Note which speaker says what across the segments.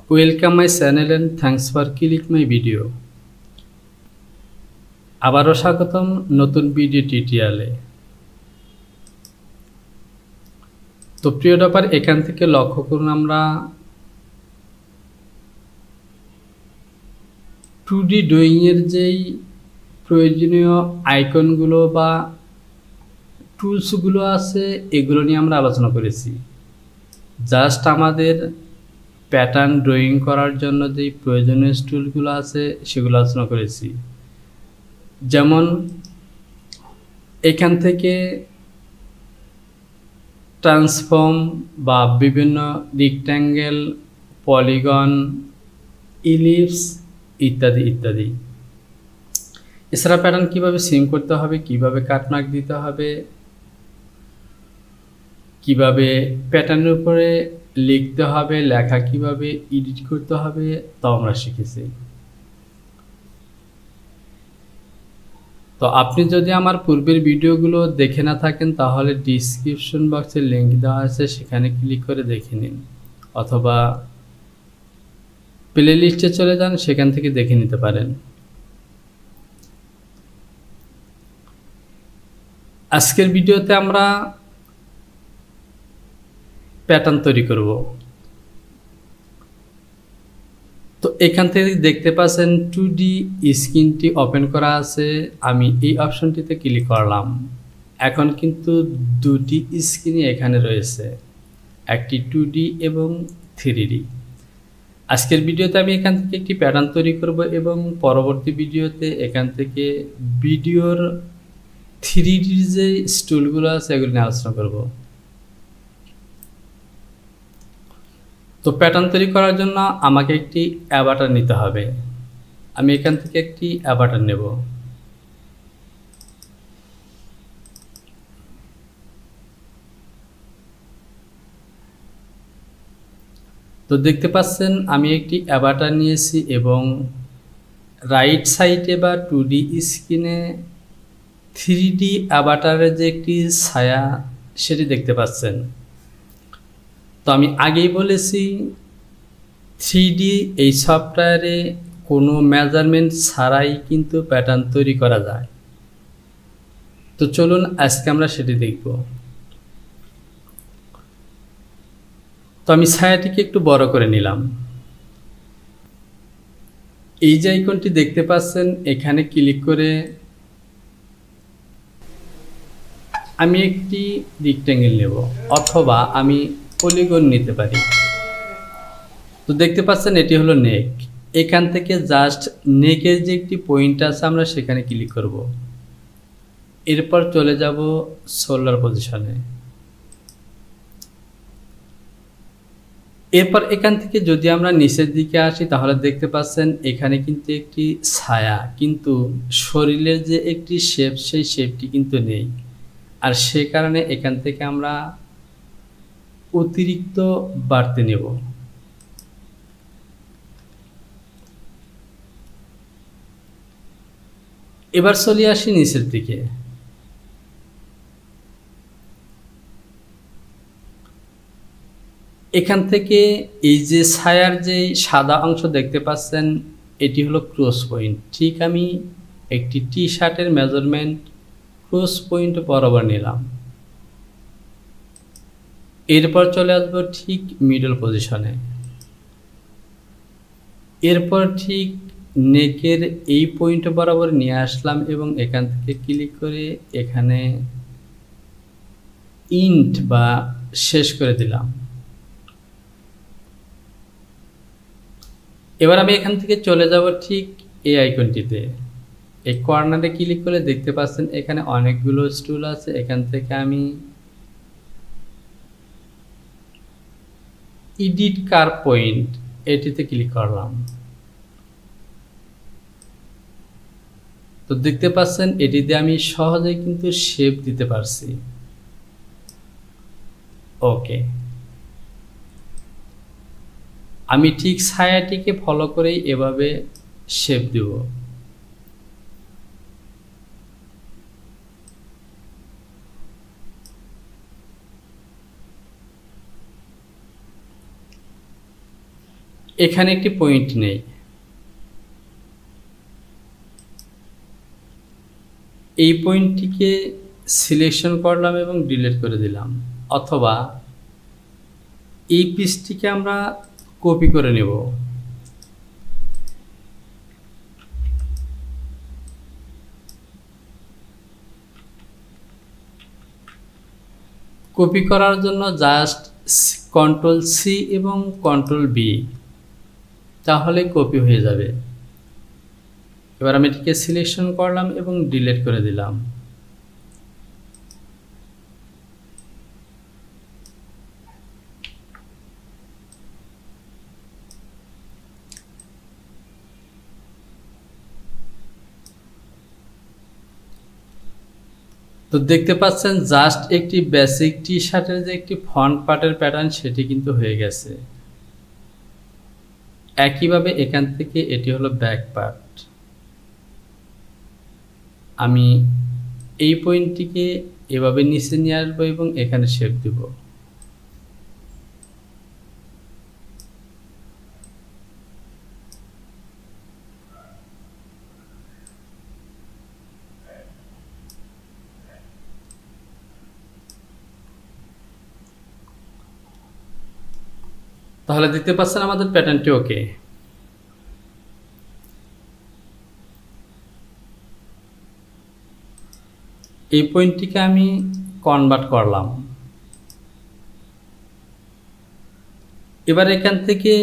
Speaker 1: Welcome my channel and thanks for click my video. আবারও স্বাগতম নতুন ভিডিও টিউটোরিয়ালে। তো প্রিয় ডপার, এখান থেকে লক্ষ্য করুন আমরা 2D ড্রয়িং এর যেই প্রয়োজনীয় আইকনগুলো বা টুলসগুলো আছে এগুলো নিয়ে আমরা আলোচনা করেছি। জাস্ট আমাদের প্যাটার্ন ড্রয়িং করার জন্য যেই প্রয়োজনীয় টুলগুলো আছে সেগুলো আলোচনা করেছি। যেমন এখান থেকে ট্রান্সফর্ম বা বিভিন্ন রেক্ট্যাঙ্গেল, পলিগন, ইলিপস ইত্যাদি ইত্যাদি। এছাড়া প্যাটার্ন কিভাবে সিম করতে হবে, কিভাবে কাটমার্ক দিতে হবে, কিভাবে প্যাটার্নের উপরে লিখতে হবে, লেখা কিভাবে এডিট করতে হবে তাও আমরা শিখেছি। তো আপনি যদি আমার পূর্বের ভিডিওগুলো দেখে না থাকেন তাহলে ডিসক্রিপশন বক্সে লিংক দেওয়া আছে, সেখানে ক্লিক করে দেখে নিন, অথবা প্লে লিস্টে চলে যান, সেখান থেকে দেখে নিতে পারেন। আজকের ভিডিওতে আমরা প্যাটার্ন তৈরি করব। তো এখান থেকে দেখতে পাচ্ছেন 2D স্ক্রিনটি ওপেন করা আছে। আমি এই অপশনটিতে ক্লিক করলাম। এখন কিন্তু দুটি স্ক্রিনই এখানে রয়েছে, একটি 2D এবং 3D। আজকের ভিডিওতে আমি এখান থেকে একটি প্যাটার্ন তৈরি করব এবং পরবর্তী ভিডিওতে এখান থেকে ভিডিওর 3D যে টুলগুলো আছে এগুলো নিয়ে আলোচনা করব। তো প্যাটার্ন তৈরি করার জন্য আমাকে একটি অ্যাভাটার নিতে হবে। আমি এখান থেকে একটি অ্যাভাটার নেব। তো দেখতে পাচ্ছেন আমি একটি অ্যাভাটার নিয়েছি এবং রাইট সাইডে বা 2D স্ক্রিনে 3D অ্যাভাটারের যে একটি ছায়া সেটি দেখতে পাচ্ছেন। তো আমি আগেই বলেছি 3D এই সফটওয়্যারে কোনো মেজারমেন্ট ছাড়াই কিন্তু প্যাটার্ন তৈরি করা যায়। তো চলুন আজকে আমরা সেটি দেখব। তো আমি ছায়াটিকে একটু বড় করে নিলাম। এই যে আইকনটি দেখতে পাচ্ছেন এখানে ক্লিক করে আমি একটি রেক্ট্যাঙ্গেল নেব, অথবা আমি পলিগন নিতে পারি। তো দেখতে পাচ্ছেন এটি হলো নেক। এখান থেকে জাস্ট নেকের যে একটি পয়েন্ট আছে আমরা সেখানে ক্লিক করব। এরপর চলে যাব শোল্ডার পজিশনে। এরপর এখান থেকে যদি আমরা নিচের দিকে আসি তাহলে দেখতে পাচ্ছেন এখানে কিন্তু একটি ছায়া, কিন্তু শরীরের যে একটি শেপ সেই শেপটি কিন্তু নেই। আর সে কারণে এখান থেকে আমরা অতিরিক্ত বাড়তে নেব। এবার চলে আসি নিচের দিকে। এখান থেকে এই যে ছায়ার যে সাদা অংশ দেখতে পাচ্ছেন এটি হলো ক্রস পয়েন্ট। ঠিক আমি একটি টি শার্টের মেজারমেন্ট ক্রস পয়েন্ট বরাবর নিলাম। এরপর চলে আসবো ঠিক মিডল পজিশনে। এরপর ঠিক নেকের এই পয়েন্ট বরাবর নিয়ে আসলাম এবং এখান থেকে ক্লিক করে এখানে ইন্ট বা শেষ করে দিলাম। এবার আমি এখান থেকে চলে যাব ঠিক এই আইকনটিতে। এই কর্নারে ক্লিক করে দেখতে পাচ্ছেন এখানে অনেকগুলো টুল আছে। এখান থেকে আমি এডিট কার্ভ পয়েন্ট এটিতে ক্লিক করলাম। তো দেখতে পাচ্ছেন এটিতে আমি সহজেই কিন্তু শেপ দিতে পারছি। ওকে, আমি ঠিক ছায়াটিকে ফলো করেই এভাবে শেপ দেব। এখানে একটি পয়েন্ট নেই, এই পয়েন্টটিকে সিলেকশন করলাম এবং ডিলিট করে দিলাম, অথবা এই পিসটিকে আমরা কপি করে নেব। কপি করার জন্য জাস্ট Ctrl+C এবং Ctrl+V, তাহলে কপি হয়ে যাবে। এবার আমি এটিকে সিলেকশন করলাম এবং ডিলিট করে দিলাম। তো দেখতে পাচ্ছেন জাস্ট একটি বেসিক টি শার্টের যে একটি ফ্রন্ট পার্টের প্যাটার্ন সেটি কিন্তু হয়ে গেছে। একইভাবে এখান থেকে এটি হলো ব্যাক পার্ট। আমি এই পয়েন্টটিকে এভাবে নিচে নিয়ে আসবো এবং এখানে শেপ দেব। তাহলে দেখতে পাচ্ছেন আমাদের প্যাটার্নটি ওকে। এই পয়েন্টটিকে আমি কনভার্ট করলাম। এবার এখান থেকে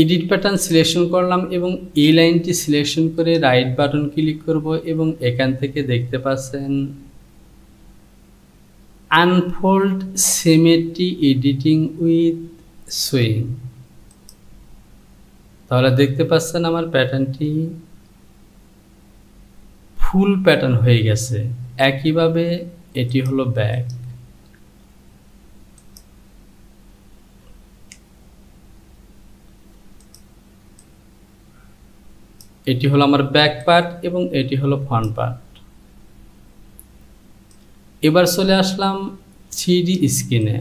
Speaker 1: এডিট প্যাটার্ন সিলেকশন করলাম এবং এই লাইনটি সিলেকশন করে রাইট বাটন ক্লিক করব এবং এখান থেকে দেখতে পাচ্ছেন unfold symmetry editing with swing. তাহলে দেখতে পাচ্ছেন আমার প্যাটার্নটি ফুল প্যাটার্ন হয়ে গেছে। একইভাবে এটি হলো ব্যাক। এটি হলো আমার ব্যাক পার্ট এবং এটি হলো ফ্রন্ট পার্ট। এবার চলে আসলাম 3D স্ক্রিনে।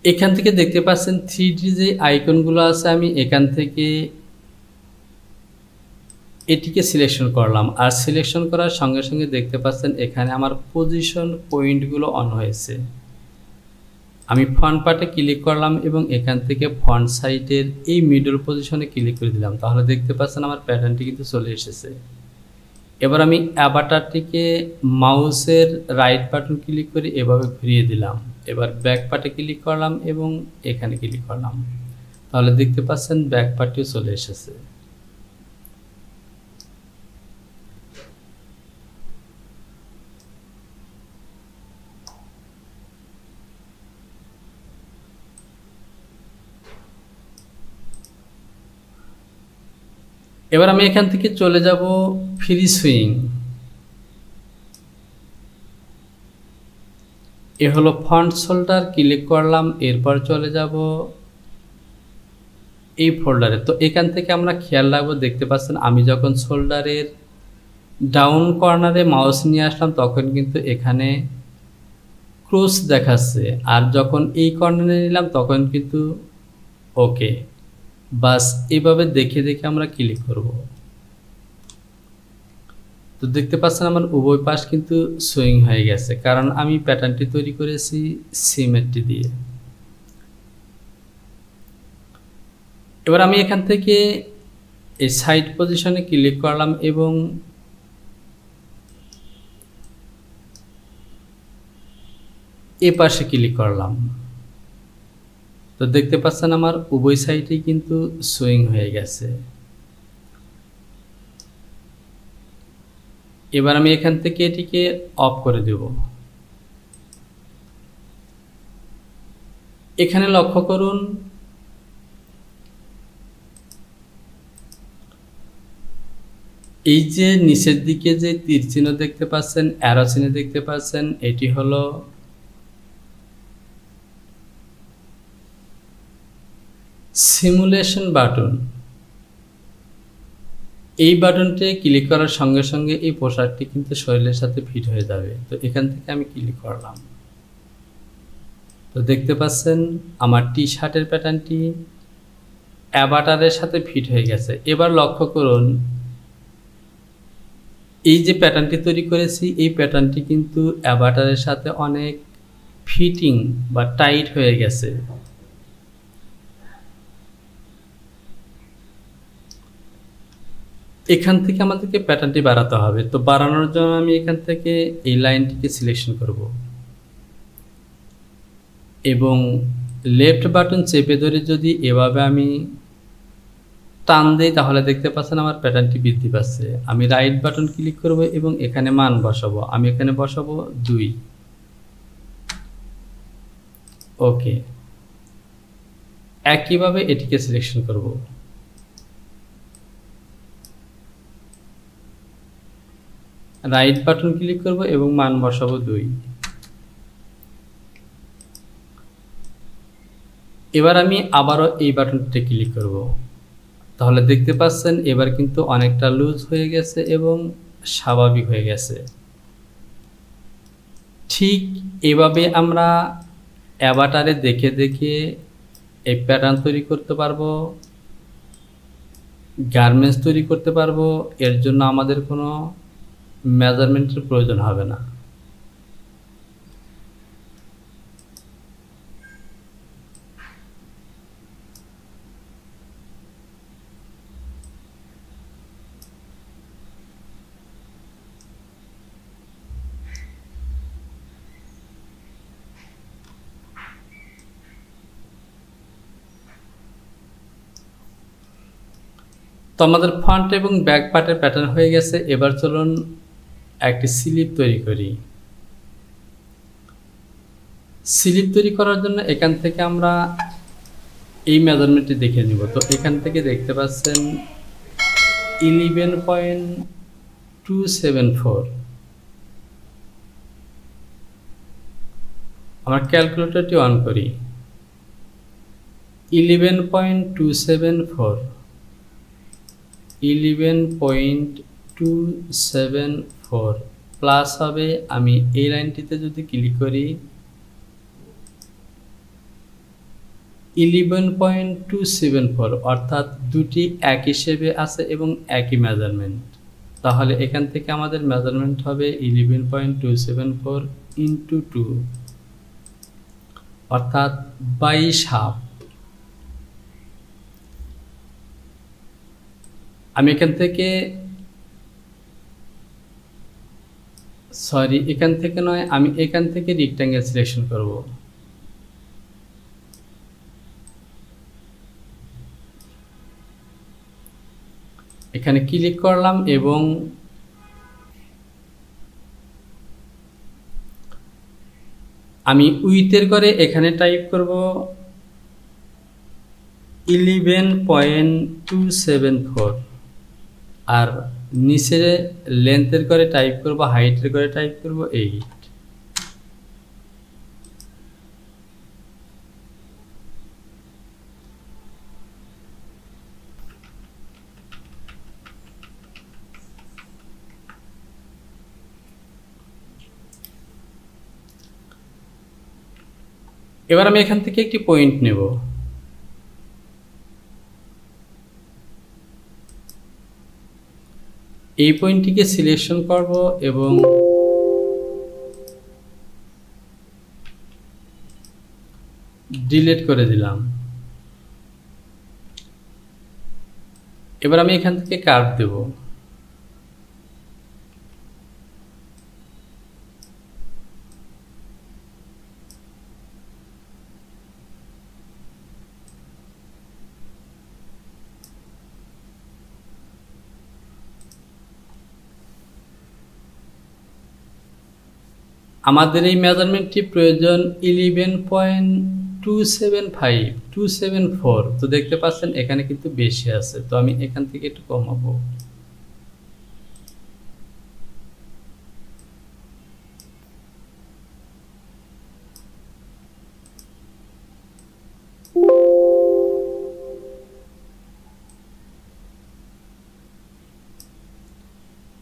Speaker 1: এখান থেকে দেখতে পাচ্ছেন 3D যে আইকনগুলো আছে, আমি এখান থেকে এটিকে সিলেকশন করলাম। আর সিলেকশন করার সঙ্গে সঙ্গে দেখতে পাচ্ছেন এখানে আমার পজিশন পয়েন্টগুলো অন হয়েছে। আমি ফ্রন্ট পার্টে ক্লিক করলাম এবং এখান থেকে ফ্রন্ট সাইডের এই মিডল পজিশনে ক্লিক করে দিলাম। তাহলে দেখতে পাচ্ছেন আমার প্যাটার্নটি কিন্তু চলে এসেছে। এবার আমি অ্যাভাটারটিকে মাউসের রাইট বাটন ক্লিক করে এভাবে ঘুরিয়ে দিলাম। এবার ব্যাক পার্টে ক্লিক করলাম এবং এখানে ক্লিক করলাম। তাহলে দেখতে পাচ্ছেন ব্যাক পার্টটিও চলে এসেছে। এবার আমি এখান থেকে চলে যাব ফ্রি সুইং। এ হলো ফ্রন্ট শোল্ডার, ক্লিক করলাম। এরপর চলে যাব এই ফোল্ডারে। তো এখান থেকে আমরা খেয়াল রাখবো, দেখতে পাচ্ছেন আমি যখন শোল্ডারের ডাউন কর্নারে মাউস নিয়ে আসলাম তখন কিন্তু এখানে ক্রস দেখাচ্ছে, আর যখন এই কর্নারে নিলাম তখন কিন্তু ওকে। বাস এইভাবে দেখে দেখে আমরা ক্লিক করব। তো দেখতে পাচ্ছেন আমার উভয় পাশ কিন্তু সুইং হয়ে গেছে, কারণ আমি প্যাটার্নটি তৈরি করেছি সিমেট্রি দিয়ে। এবার আমি এখান থেকে এই সাইড পজিশনে ক্লিক করলাম এবং এ পাশে ক্লিক করলাম। তো দেখতে পাচ্ছেন আমার উভয় সাইডে কিন্তু সুইং হয়ে গেছে। এবার আমি এখান থেকে এটিকে অফ করে দেব। এখানে লক্ষ্য করুন এই যে নিচের দিকে যে তীর চিহ্ন দেখতে পাচ্ছেন, অ্যারো চিহ্ন দেখতে পাচ্ছেন, এটি হলো সিমুলেশন বাটন, এই বাটনটি ক্লিক করার সঙ্গে সঙ্গে এই পোশাকটি কিন্তু শরীরের সাথে ফিট হয়ে যাবে। তো এখান থেকে আমি ক্লিক করলাম। তো দেখতে পাচ্ছেন আমার টি শার্টের প্যাটার্নটি অ্যাভাটারের সাথে ফিট হয়ে গেছে। এবার লক্ষ্য করুন, এই যে প্যাটার্নটি তৈরি করেছি এই প্যাটার্নটি কিন্তু অ্যাভাটারের সাথে অনেক ফিটিং বা টাইট হয়ে গেছে। এখান থেকে আমাদেরকে প্যাটার্নটি বাড়াতে হবে। তো বাড়ানোর জন্য আমি এখান থেকে এই লাইনটিকে সিলেকশন করব এবং লেফট বাটন চেপে ধরে যদি এভাবে আমি টান দেই তাহলে দেখতে পাচ্ছেন আমার প্যাটার্নটি বৃদ্ধি পাচ্ছে। আমি রাইট বাটন ক্লিক করব এবং এখানে মান বসাবো। আমি এখানে বসাবো 2। ওকে, একইভাবে এটিকে সিলেকশন করব। রাইট বাটন ক্লিক করব এবং মান বসাবো 2। এবার আমি আবারও এই বাটনটিতে ক্লিক করব। তাহলে দেখতে পাচ্ছেন এবার কিন্তু অনেকটা লুজ হয়ে গেছে এবং স্বাভাবিক হয়ে গেছে। ঠিক এভাবে আমরা অ্যাভাটারে দেখে দেখে এই প্যাটার্ন তৈরি করতে পারবো, গার্মেন্টস তৈরি করতে পারবো। এর জন্য আমাদের কোনো মেজারমেন্টের প্রয়োজন হবে না। তো আমাদের ফ্রন্ট এবং ব্যাক পার্টের প্যাটার্ন হয়ে গেছে। এবার চলুন একটি স্লিপ তৈরি করি। স্লিপ তৈরি করার জন্য এখান থেকে আমরা এই মেজারমেন্টটি দেখে নিব। তো এখান থেকে দেখতে পাচ্ছেন 11.274। আমরা ক্যালকুলেটরটি অন করি। 11.274 11.274 প্লাস হবে, আমি এই লাইনটিতে যদি ক্লিক করি 11.274 অর্থাৎ দুটি এক হিসেবে আছে এবং একই মেজারমেন্ট। তাহলে এখান থেকে আমাদের মেজারমেন্ট হবে 11.274 ইন্টু 2 অর্থাৎ 22.5। আমি এখান থেকে এখান থেকে নয়, আমি এখান থেকে রেক্ট্যাঙ্গেল সিলেকশন করব। এখানে ক্লিক করলাম এবং আমি উইথের করে এখানে টাইপ করব 11.274 আর নিচে লেন্থের করে টাইপ করব, হাইটের করে টাইপ করব 8। এবার আমি এখান থেকে একটি পয়েন্ট নেব। এই পয়েন্টটিকে সিলেকশন করব এবং ডিলিট করে দিলাম। এবার আমি এখান থেকে কার্ভ দেব। আমাদের এই মেজারমেন্টটি প্রয়োজন 11.274। তো দেখতে পাচ্ছেন এখানে কিন্তু বেশি আছে, তো আমি এখান থেকে একটু কমাবো।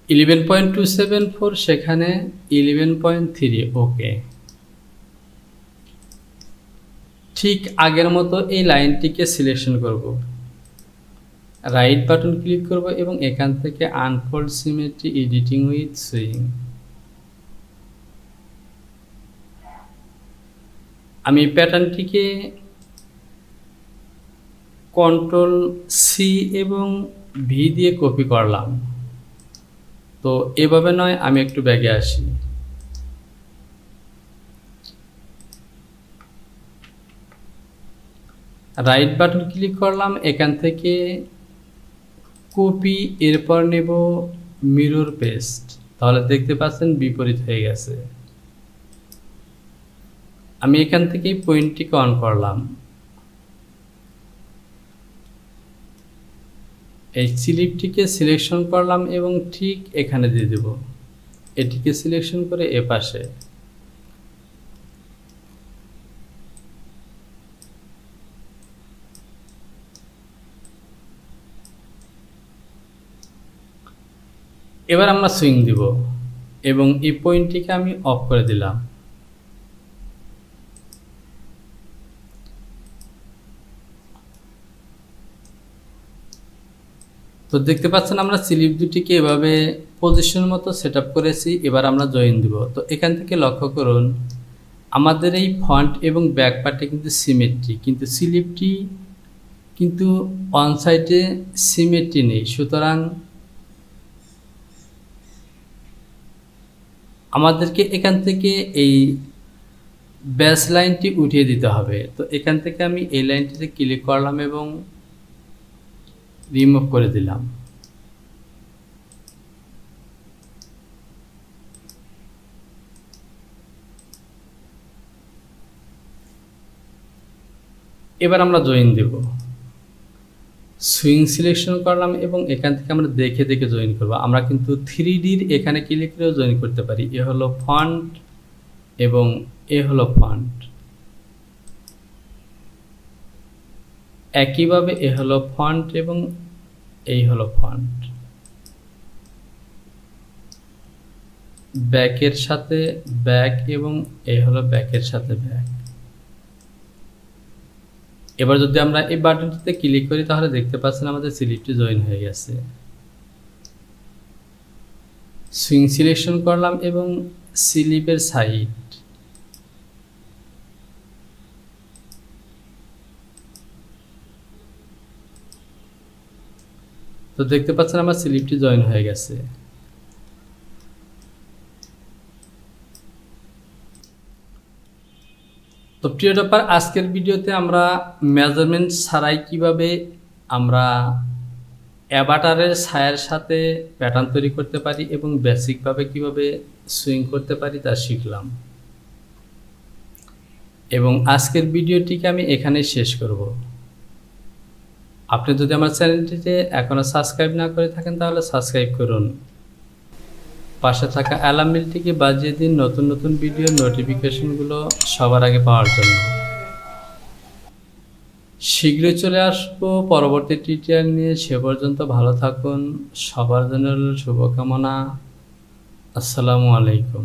Speaker 1: 11.274 সেখানে 11.3 ওকে। ঠিক আগের মতো এই লাইনটিকে সিলেকশন করব, রাইট বাটন ক্লিক করব এবং এখান থেকে unfold symmetry editing with swing. আমি প্যাটার্নটিকে কন্ট্রোল সি এবং ভি দিয়ে কপি করলাম। তো এভাবে নয়, আমি একটু ব্যাগে আসি। রাইট বাটন ক্লিক করলাম, এখান থেকে কপি, এরপর নেব মিরর পেস্ট। তাহলে দেখতে পাচ্ছেন বিপরীত হয়ে গেছে। আমি এখান থেকে পয়েন্টটিকে অন করলাম, এই স্লিপটিকে সিলেকশন করলাম এবং ঠিক এখানে দিয়ে দেব। এটিকে সিলেকশন করে এ পাশে। এবার আমরা সুইং দিব এবং এই পয়েন্টটিকে আমি অফ করে দিলাম। তো দেখতে পাচ্ছেন আমরা স্লিপ দুটিকে এভাবে পজিশন মতো সেটআপ করেছি। এবার আমরা জয়েন দিব। তো এখান থেকে লক্ষ্য করুন আমাদের এই ফ্রন্ট এবং ব্যাক পার্টে কিন্তু সিমেট্রি, কিন্তু স্লিপটি কিন্তু অন সাইডে সিমেট্রি নেই। সুতরাং আমাদেরকে এখান থেকে এই বেস লাইনটি উঠিয়ে দিতে হবে। তো এখান থেকে আমি এই লাইনটিতে ক্লিক করলাম এবং রিমুভ করে দিলাম। এবার আমরা জয়েন দেব। সুইং সিলেকশন করলাম এবং এখান থেকে আমরা দেখে দেখে জয়েন করব। আমরা কিন্তু 3Dর এখানে ক্লিক করেও জয়েন করতে পারি। এ হলো ফন্ট এবং এ হলো ফন্ট। একইভাবে এ হলো ফন্ট এবং এই হলো ফন্ট। ব্যাকের সাথে ব্যাক এবং এই হলো ব্যাকের সাথে ব্যাক। এবার যদি আমরা এই বাটনটিতে ক্লিক করি তাহলে দেখতে পাচ্ছেন আমাদের স্লিপটি জয়েন হয়ে গেছে। সুইং সিলেকশন করলাম এবং স্লিপের সাইড, তো দেখতে পাচ্ছেন আমার স্লিপটি জয়েন হয়ে গেছে। তো প্রিয় টপার, আজকের ভিডিওতে আমরা মেজারমেন্ট ছাড়াই কিভাবে আমরা অ্যাভাটারের ছায়ার সাথে প্যাটার্ন তৈরি করতে পারি এবং বেসিকভাবে কিভাবে সুইং করতে পারি তা শিখলাম। এবং আজকের ভিডিওটিকে আমি এখানেই শেষ করব। আপনি যদি আমার চ্যানেলটিতে এখনও সাবস্ক্রাইব না করে থাকেন তাহলে সাবস্ক্রাইব করুন। পাশে থাকা অ্যালার্ম বেলটিকে বাজিয়ে দিন নতুন নতুন ভিডিওর নোটিফিকেশনগুলো সবার আগে পাওয়ার জন্য। শীঘ্রই চলে আসবো পরবর্তী টিউটোরিয়াল নিয়ে। সে পর্যন্ত ভালো থাকুন। সবার জন্য শুভকামনা। আসসালামু আলাইকুম।